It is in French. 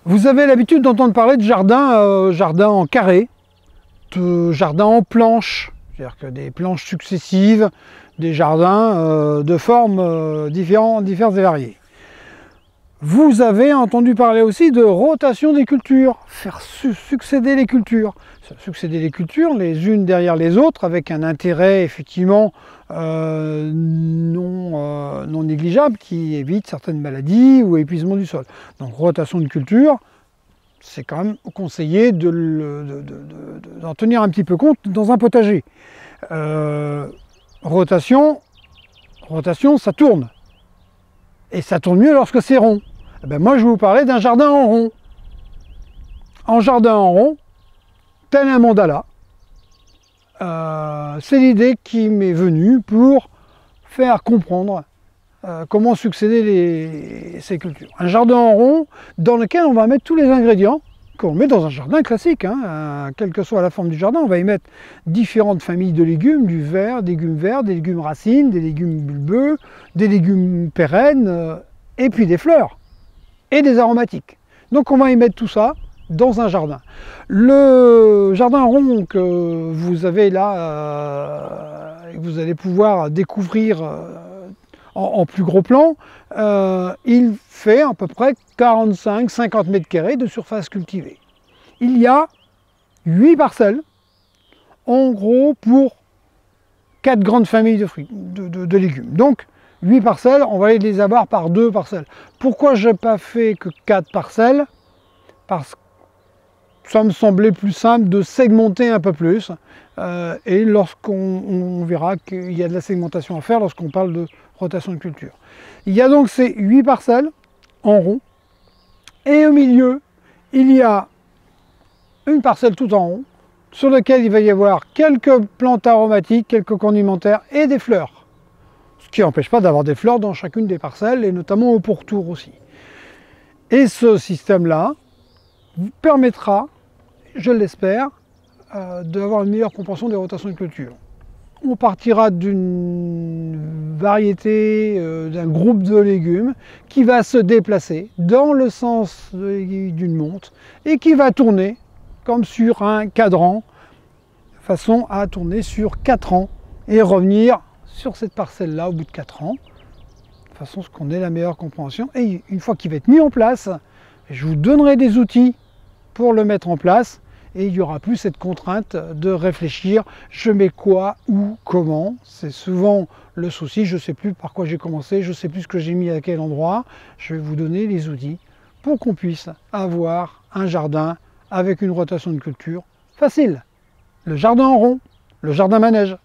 Vous avez l'habitude d'entendre parler de jardin en carré, de jardin en planche, c'est-à-dire que des planches successives, des jardins de formes diverses et variées. Vous avez entendu parler aussi de rotation des cultures, faire succéder les cultures. Succéder les cultures les unes derrière les autres avec un intérêt effectivement non négligeable qui évite certaines maladies ou épuisement du sol. Donc rotation de culture, c'est quand même conseillé d'en tenir un petit peu compte dans un potager. Rotation, ça tourne. Et ça tourne mieux lorsque c'est rond. Eh ben moi, je vais vous parler d'un jardin en rond. En jardin en rond, tel un mandala, c'est l'idée qui m'est venue pour faire comprendre comment succéder ces cultures. Un jardin en rond dans lequel on va mettre tous les ingrédients qu'on met dans un jardin classique. Quelle que soit la forme du jardin, on va y mettre différentes familles de légumes, des légumes racines, des légumes bulbeux, des légumes pérennes, et puis des fleurs et des aromatiques. Donc on va y mettre tout ça dans un jardin. Le jardin rond que vous avez là, et que vous allez pouvoir découvrir en plus gros plan, il fait à peu près 45-50 mètres carrés de surface cultivée. Il y a 8 parcelles, en gros pour 4 grandes familles de fruits, de légumes. Donc 8 parcelles, on va les avoir par 2 parcelles. Pourquoi je n'ai pas fait que 4 parcelles? Parce que ça me semblait plus simple de segmenter un peu plus. Et lorsqu'on verra qu'il y a de la segmentation à faire lorsqu'on parle de rotation de culture. Il y a donc ces 8 parcelles en rond. Et au milieu, il y a une parcelle tout en rond, sur laquelle il va y avoir quelques plantes aromatiques, quelques condimentaires et des fleurs. Ce qui n'empêche pas d'avoir des fleurs dans chacune des parcelles, et notamment au pourtour aussi. Et ce système-là vous permettra, je l'espère, d'avoir une meilleure compréhension des rotations de culture. On partira d'une variété, d'un groupe de légumes qui va se déplacer dans le sens d'une monte et qui va tourner comme sur un cadran, de façon à tourner sur 4 ans et revenir sur cette parcelle-là au bout de 4 ans, de façon à ce qu'on ait la meilleure compréhension. Et une fois qu'il va être mis en place, je vous donnerai des outils pour le mettre en place. Et il n'y aura plus cette contrainte de réfléchir, je mets quoi, où, comment. C'est souvent le souci, je ne sais plus par quoi j'ai commencé, je ne sais plus ce que j'ai mis à quel endroit. Je vais vous donner les outils pour qu'on puisse avoir un jardin avec une rotation de culture facile. Le jardin en rond, le jardin manège.